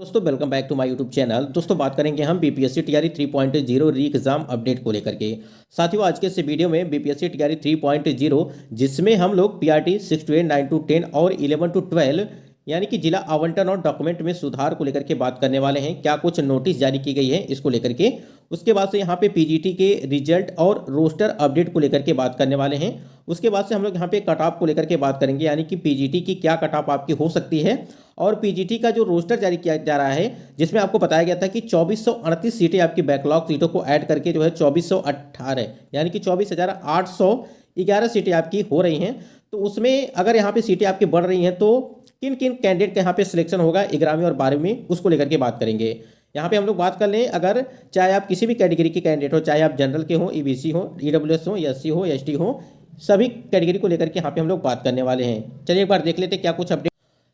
दोस्तों welcome back to my YouTube channel. दोस्तों बात करेंगे हम बीपीएससी टीआरई 3.0 री एग्जाम अपडेट को लेकर के। साथियों आज के इस वीडियो में बीपीएससी टीआरई 3.0 जिसमें हम लोग पीआरटी 6 to 8, 9 to 10 और 11 to 12 यानी कि जिला आवंटन और डॉक्यूमेंट में सुधार को लेकर के बात करने वाले हैं। क्या कुछ नोटिस जारी की गई है इसको लेकर के, उसके बाद से यहाँ पे पीजीटी के रिजल्ट और रोस्टर अपडेट को लेकर के बात करने वाले हैं। उसके बाद से हम लोग यहाँ पे कट ऑफ को लेकर के बात करेंगे, यानी कि पीजीटी की क्या कट ऑफ आपकी हो सकती है और पीजीटी का जो रोस्टर जारी किया जा रहा है जिसमें आपको बताया गया था कि 2438 सीटें आपकी बैकलॉग सीटों को ऐड करके जो है 2418 यानी कि 24,811 सीटें आपकी हो रही हैं। तो उसमें अगर यहाँ पे सीटें आपकी बढ़ रही हैं तो किन किन कैंडिडेट का यहाँ पे सिलेक्शन होगा 11वीं और 12वीं में, उसको लेकर के बात करेंगे। यहाँ पे हम लोग बात कर लें, अगर चाहे आप किसी भी कैटेगरी के कैंडिडेट हो, चाहे आप जनरल के हो, ईबीसी हो, ईडब्ल्यूएस हो, एससी हो, एसटी हो, सभी कैटेगरी को लेकर के यहाँ पे हम लोग बात करने वाले हैं। चलिए एक बार देख लेते हैं क्या कुछ अपडेट।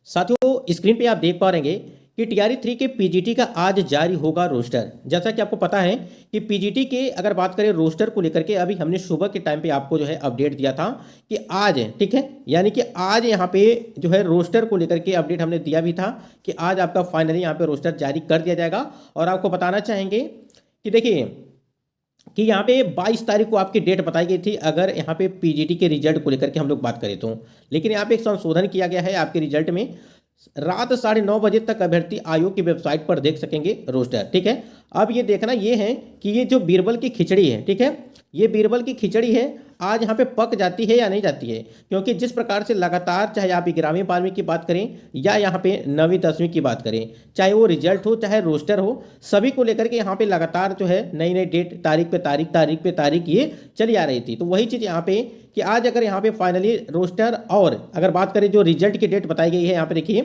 साथियों स्क्रीन पे आप देख पा रहेंगे कि टीआरई 3 के पीजीटी का आज जारी होगा रोस्टर। जैसा कि आपको पता है कि पीजीटी के अगर बात करें रोस्टर को लेकर के, अभी हमने सुबह के टाइम पे आपको जो है अपडेट दिया था कि आज है, ठीक है, यानी कि आज यहाँ पे जो है रोस्टर को लेकर के अपडेट हमने दिया भी था कि आज आपका फाइनली यहाँ पे रोस्टर जारी कर दिया जाएगा। और आपको बताना चाहेंगे कि देखिए कि यहाँ पे 22 तारीख को आपकी डेट बताई गई थी अगर यहाँ पे पीजीटी के रिजल्ट को लेकर के हम लोग बात करें तो, लेकिन यहाँ पे एक संशोधन किया गया है आपके रिजल्ट में। रात 9:30 बजे तक अभ्यर्थी आयोग की वेबसाइट पर देख सकेंगे रोस्टर, ठीक है। अब ये देखना ये है कि ये जो बीरबल की खिचड़ी है, ठीक है, ये बीरबल की खिचड़ी है, आज यहाँ पे पक जाती है या नहीं जाती है। क्योंकि जिस प्रकार से लगातार चाहे आप 11वीं 12वीं की बात करें या यहाँ पे 9वीं 10वीं की बात करें, चाहे वो रिजल्ट हो चाहे रोस्टर हो, सभी को लेकर के यहाँ पे लगातार जो है नई नई डेट, तारीख पे तारीख ये चली आ रही थी। तो वही चीज़ यहाँ पे कि आज अगर यहाँ पे फाइनली रोस्टर और अगर बात करें जो रिजल्ट की डेट बताई गई है, यहाँ पे देखिए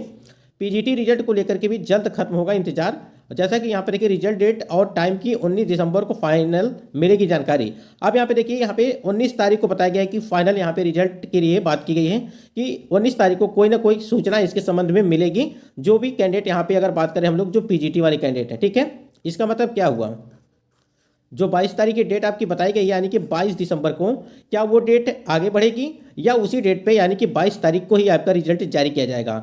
पीजीटी रिजल्ट को लेकर के भी जल्द खत्म होगा इंतजार। जैसा कि यहाँ पे देखिए रिजल्ट डेट और टाइम की 19 दिसंबर को फाइनल मिलेगी जानकारी। अब यहाँ पे देखिए यहाँ पे 19 तारीख को बताया गया है कि फाइनल यहाँ पे रिजल्ट के लिए बात की गई है कि 19 तारीख को कोई ना कोई सूचना इसके संबंध में मिलेगी। जो भी कैंडिडेट यहाँ पे अगर बात करें हम लोग जो पीजीटी वाले कैंडिडेट हैं, ठीक है, इसका मतलब क्या हुआ, जो 22 तारीख की डेट आपकी बताई गई यानी कि 22 दिसंबर को, क्या वो डेट आगे बढ़ेगी या उसी डेट पे यानी कि 22 तारीख को ही आपका रिजल्ट जारी किया जाएगा।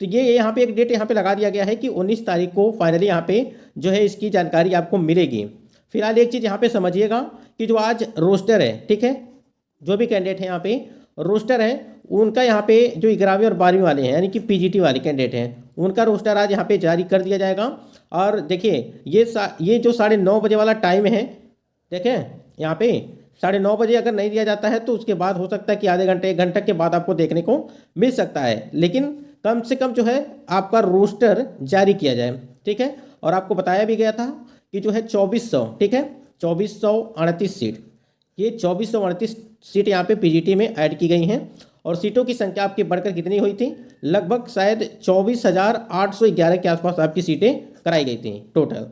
तो ये यहाँ पे एक डेट यहाँ पे लगा दिया गया है कि 19 तारीख को फाइनली यहाँ पे जो है इसकी जानकारी आपको मिलेगी। फिलहाल एक चीज़ यहाँ पे समझिएगा कि जो आज रोस्टर है, ठीक है, जो भी कैंडिडेट है यहाँ पे रोस्टर है उनका यहाँ पे जो 11वीं और 12वीं वाले हैं यानी कि पीजीटी वाले कैंडिडेट हैं उनका रोस्टर आज यहाँ पे जारी कर दिया जाएगा। और देखिए ये जो 9:30 बजे वाला टाइम है, देखें यहाँ पे 9:30 बजे अगर नहीं दिया जाता है तो उसके बाद हो सकता है कि आधे घंटे 1 घंटे के बाद आपको देखने को मिल सकता है, लेकिन कम से कम जो है आपका रोस्टर जारी किया जाए, ठीक है। और आपको बताया भी गया था कि जो है 2400, ठीक है, 2438 सीट, ये 2438 सीट यहाँ पे पीजीटी में ऐड की गई हैं। और सीटों की संख्या आपकी बढ़कर कितनी हुई थी, लगभग शायद 24,811 के आसपास आपकी सीटें कराई गई थी टोटल।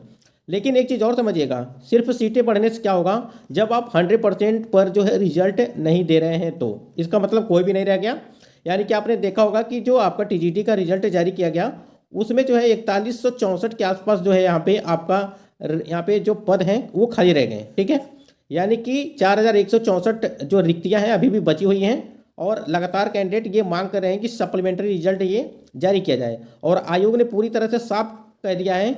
लेकिन एक चीज़ और समझिएगा, सिर्फ सीटें बढ़ने से क्या होगा, जब आप 100% पर जो है रिजल्ट नहीं दे रहे हैं तो इसका मतलब कोई भी नहीं रह गया। यानी कि आपने देखा होगा कि जो आपका टीजीटी का रिजल्ट जारी किया गया उसमें जो है 4164 के आसपास जो है यहाँ पे आपका यहाँ पे जो पद हैं वो खाली रह गए, ठीक है। यानी कि 4164 जो रिक्तियाँ हैं अभी भी बची हुई हैं और लगातार कैंडिडेट ये मांग कर रहे हैं कि सप्लीमेंट्री रिजल्ट ये जारी किया जाए। और आयोग ने पूरी तरह से साफ कह दिया है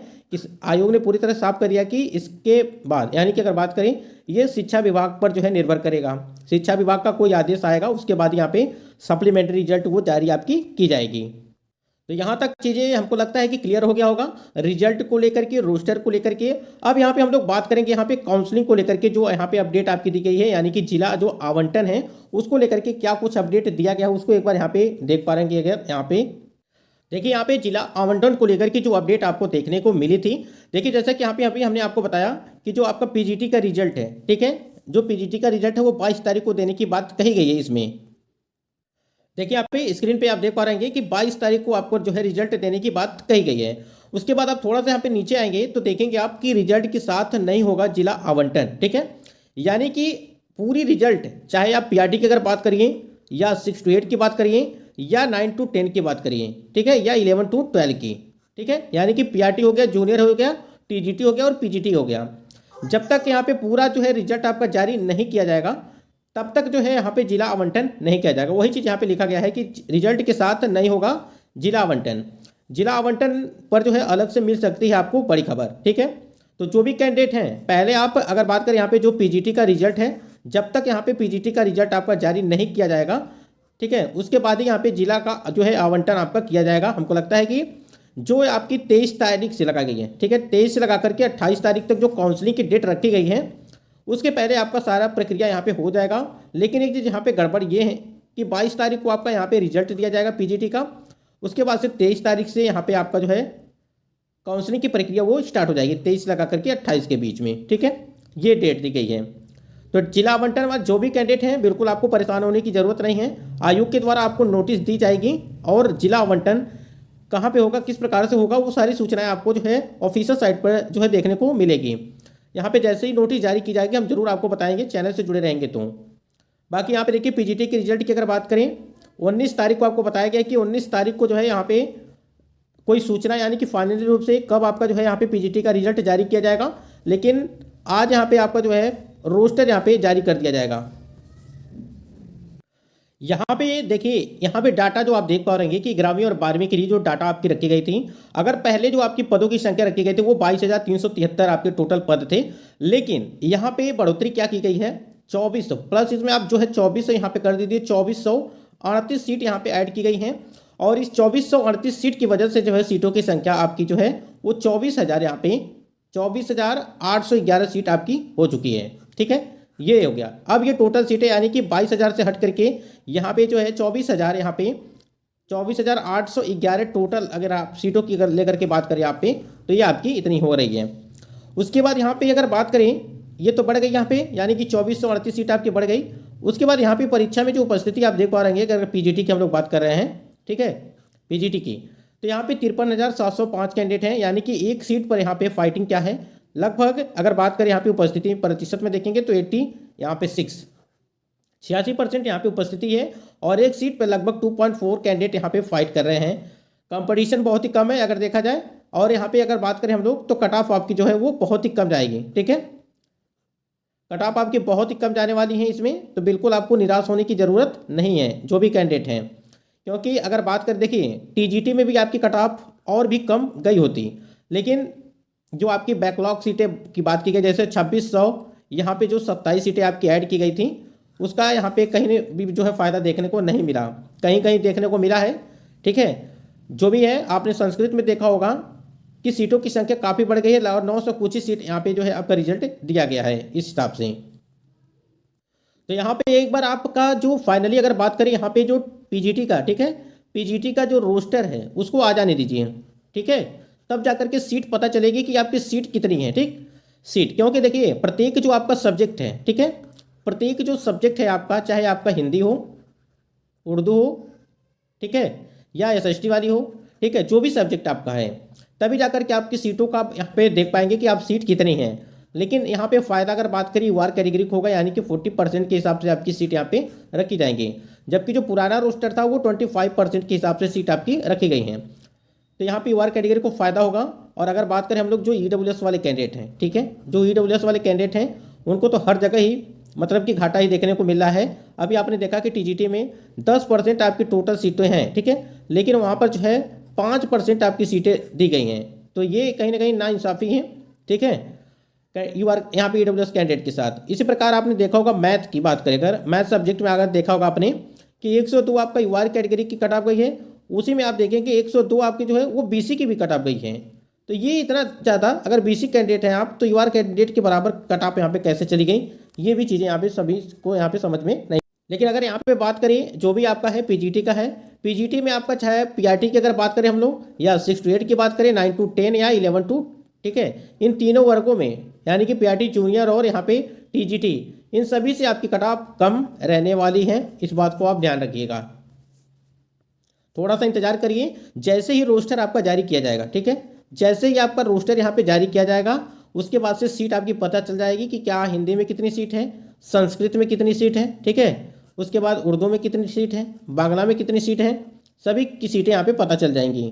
कि इसके बाद यानी कि अगर बात करें ये शिक्षा विभाग पर जो है निर्भर करेगा, शिक्षा विभाग का कोई आदेश आएगा उसके बाद यहाँ पे सप्लीमेंट्री रिजल्ट वो जारी आपकी की जाएगी। तो यहाँ तक चीज़ें हमको लगता है कि क्लियर हो गया होगा रिजल्ट को लेकर के, रोस्टर को लेकर के। अब यहाँ पे हम लोग बात करेंगे यहाँ पे काउंसलिंग को लेकर के, जो यहाँ पे अपडेट आपकी दी गई है यानी कि जिला जो आवंटन है उसको लेकर के क्या कुछ अपडेट दिया गया है उसको एक बार यहाँ पे देख पा रहे हैं। अगर यहाँ पे देखिए यहाँ पे जिला आवंटन को लेकर के जो अपडेट आपको देखने को मिली थी, देखिए जैसा कि यहाँ पे हमने आपको बताया कि जो आपका पीजीटी का रिजल्ट है, ठीक है, जो पीजीटी का रिजल्ट है वो 22 तारीख को देने की बात कही गई है इसमें। देखिए यहाँ पे स्क्रीन पे आप देख पा रहे हैं कि 22 तारीख को आपको जो है रिजल्ट देने की बात कही गई है। उसके बाद आप थोड़ा सा यहाँ पे नीचे आएंगे तो देखेंगे आपकी रिजल्ट के साथ नहीं होगा जिला आवंटन, ठीक है। यानी कि पूरी रिजल्ट चाहे आप पीआरटी की अगर बात करिए या 6 to 8 की बात करिए या 9 to 10 की बात करिए, ठीक है, या 11 to 12 की, ठीक है, यानी कि पीआरटी हो गया, जूनियर हो गया, टीजीटी हो गया और पीजीटी हो गया। जब तक यहाँ पे पूरा जो है रिजल्ट आपका जारी नहीं किया जाएगा तब तक जो है यहाँ पे जिला आवंटन नहीं किया जाएगा। वही चीज़ यहाँ पे लिखा गया है कि रिजल्ट के साथ नहीं होगा जिला आवंटन। जिला आवंटन पर जो है अलग से मिल सकती है आपको बड़ी खबर, ठीक है। तो जो भी कैंडिडेट हैं, पहले आप अगर बात करें यहाँ पे जो पीजीटी का रिजल्ट है, जब तक यहाँ पे पीजीटी का रिजल्ट आपका जारी नहीं किया जाएगा, ठीक है, उसके बाद ही यहाँ पे जिला का जो है आवंटन आपका किया जाएगा। हमको लगता है कि जो आपकी 23 तारीख से लगा गई है, ठीक है, 23 से लगा करके 28 तारीख तक जो काउंसलिंग की डेट रखी गई है, उसके पहले आपका सारा प्रक्रिया यहाँ पे हो जाएगा। लेकिन एक चीज़ यहाँ पे गड़बड़ ये है कि 22 तारीख को आपका यहाँ पे रिजल्ट दिया जाएगा पीजीटी का, उसके बाद से 23 तारीख से यहाँ पे आपका जो है काउंसलिंग की प्रक्रिया वो स्टार्ट हो जाएगी, 23 लगा करके 28 के बीच में, ठीक है, ये डेट दी गई है। तो जिला आवंटन में जो भी कैंडिडेट हैं, बिल्कुल आपको परेशान होने की जरूरत नहीं है। आयोग के द्वारा आपको नोटिस दी जाएगी और जिला आवंटन कहाँ पे होगा, किस प्रकार से होगा, वो सारी सूचनाएं आपको जो है ऑफिशियल साइट पर जो है देखने को मिलेगी। यहाँ पे जैसे ही नोटिस जारी की जाएगी हम जरूर आपको बताएंगे, चैनल से जुड़े रहेंगे तो। बाकी यहाँ पे देखिए पीजीटी के रिजल्ट की अगर बात करें, 19 तारीख को आपको बताया गया कि 19 तारीख को जो है यहाँ पे कोई सूचना यानी कि फाइनली रूप से कब आपका जो है यहाँ पे पीजीटी का रिजल्ट जारी किया जाएगा। लेकिन आज यहाँ पे आपका जो है रोस्टर यहाँ पे जारी कर दिया जाएगा। यहाँ पे देखिए, यहाँ पे डाटा जो आप देख पा रहे हैं कि 11वीं और 12वीं के लिए जो डाटा आपकी रखी गई थी, अगर पहले जो आपकी पदों की संख्या रखी गई थी वो 22,373 आपके टोटल पद थे। लेकिन यहाँ पे बढ़ोतरी क्या की गई है, 2400 प्लस इसमें आप जो है 2400 यहाँ पे कर दीजिए, 2438 सीट यहाँ पे ऐड की गई हैं। और इस 2438 सीट की वजह से जो है सीटों की संख्या आपकी जो है वो 24,000 यहाँ पे 24,811 सीट आपकी हो चुकी है, ठीक है, ये हो गया। अब ये टोटल सीटें यानी कि 22,000 से हट करके यहाँ पे जो है 24,000 यहाँ पे 24,811 टोटल अगर आप सीटों की अगर लेकर के बात करें यहाँ पे, तो ये आपकी इतनी हो रही है। उसके बाद यहाँ पे अगर बात करें, ये तो बढ़ गई यहाँ पे, यानी कि 2438 सीट आपकी बढ़ गई। उसके बाद यहाँ पे परीक्षा में जो उपस्थिति आप देख पा रहे हैं, अगर पीजीटी की हम लोग बात कर रहे हैं, ठीक है, पीजीटी की, तो यहाँ पे 53,705 कैंडिडेट हैं, यानी कि एक सीट पर यहाँ पे फाइटिंग क्या है, लगभग अगर बात करें यहाँ पे उपस्थिति प्रतिशत में देखेंगे तो 86% यहाँ पे उपस्थिति है। और एक सीट पर लगभग 2.4 कैंडिडेट यहाँ पे फाइट कर रहे हैं। कंपटीशन बहुत ही कम है अगर देखा जाए। और यहाँ पे अगर बात करें हम लोग तो कट ऑफ आपकी जो है वो बहुत ही कम जाएगी, ठीक है, कट ऑफ आपकी बहुत ही कम जाने वाली है इसमें। तो बिल्कुल आपको निराश होने की ज़रूरत नहीं है जो भी कैंडिडेट हैं, क्योंकि अगर बात करें, देखिए टीजीटी में भी आपकी कट ऑफ और भी कम गई होती, लेकिन जो आपकी बैकलॉग सीटें की बात की गई, जैसे 2600 यहाँ पे जो 27 सीटें आपकी ऐड की गई थी, उसका यहाँ पे कहीं भी जो है फ़ायदा देखने को नहीं मिला, कहीं कहीं देखने को मिला है, ठीक है। जो भी है, आपने संस्कृत में देखा होगा कि सीटों की संख्या काफ़ी बढ़ गई है और 900 कुछ ही सीट यहाँ पे जो है आपका रिजल्ट दिया गया है इस हिसाब से। तो यहाँ पे एक बार आपका जो फाइनली अगर बात करें यहाँ पे जो पीजीटी का, ठीक है, पीजीटी का जो रोस्टर है उसको आ जाने दीजिए, ठीक है, तब जाकर के सीट पता चलेगी कि आपकी सीट कितनी है, ठीक, सीट। क्योंकि देखिए प्रत्येक जो आपका सब्जेक्ट है, ठीक है, प्रत्येक जो सब्जेक्ट है आपका, चाहे आपका हिंदी हो, उर्दू हो, ठीक है, या एसएसटी वाली हो, ठीक है, जो भी सब्जेक्ट आपका है, तभी जाकर के आपकी सीटों का आप यहाँ पे देख पाएंगे कि आप सीट कितनी है। लेकिन यहाँ पे फ़ायदा अगर बात करें वार कैटेगरी होगा, यानी कि 40% के हिसाब से आपकी सीट यहाँ पे रखी जाएंगी, जबकि जो पुराना रोस्टर था वो 25% के हिसाब से सीट आपकी रखी गई हैं। तो यहाँ पे वार कैटेगरी को फ़ायदा होगा। और अगर बात करें हम लोग जो ईडब्ल्यूएस वाले कैंडिडेट हैं, ठीक है, जो ईडब्ल्यूएस वाले कैंडिडेट हैं उनको तो हर जगह ही मतलब कि घाटा ही देखने को मिल रहा है। अभी आपने देखा कि टीजीटी में 10% आपकी टोटल सीटें हैं, ठीक है, लेकिन वहाँ पर जो है 5% आपकी सीटें दी गई हैं। तो ये कहीं ना कहीं नाइंसाफ़ी है, ठीक है, यहाँ पे ईडब्ल्यूएस कैंडिडेट के साथ। इसी प्रकार आपने देखा होगा मैथ की बात करें, अगर मैथ सब्जेक्ट में अगर देखा होगा आपने कि 102 आपका यूआर कैटेगरी की कट ऑफ गई है, उसी में आप देखेंगे 102 आपकी जो है वो बीसी की भी कट ऑफ गई है। तो ये इतना ज़्यादा, अगर बीसी कैंडिडेट हैं आप तो यूआर कैंडिडेट के बराबर कट ऑफ यहाँ पे कैसे चली गई, ये भी चीज़ें यहाँ पे सभी को यहाँ पे समझ में नहीं। लेकिन अगर यहाँ पे बात करें जो भी आपका है पीजीटी का है, पीजीटी में आपका चाहे पीआरटी की अगर बात करें हम लोग, या 6 to 8 की बात करें, 9 to 10 या 11 to, ठीक है, इन तीनों वर्गों में यानी कि पीआरटी जूनियर और यहाँ पे टीजीटी, इन सभी से आपकी कट ऑफ कम रहने वाली है। इस बात को आप ध्यान रखिएगा, थोड़ा सा इंतजार करिए, जैसे ही रोस्टर आपका जारी किया जाएगा, ठीक है, जैसे ही आपका रोस्टर यहाँ पे जारी किया जाएगा उसके बाद से सीट आपकी पता चल जाएगी कि क्या हिंदी में कितनी सीट है, संस्कृत में कितनी सीट है, ठीक है, उसके बाद उर्दू में कितनी सीट है, बांग्ला में कितनी सीट है, सभी की सीटें यहाँ पे पता चल जाएंगी।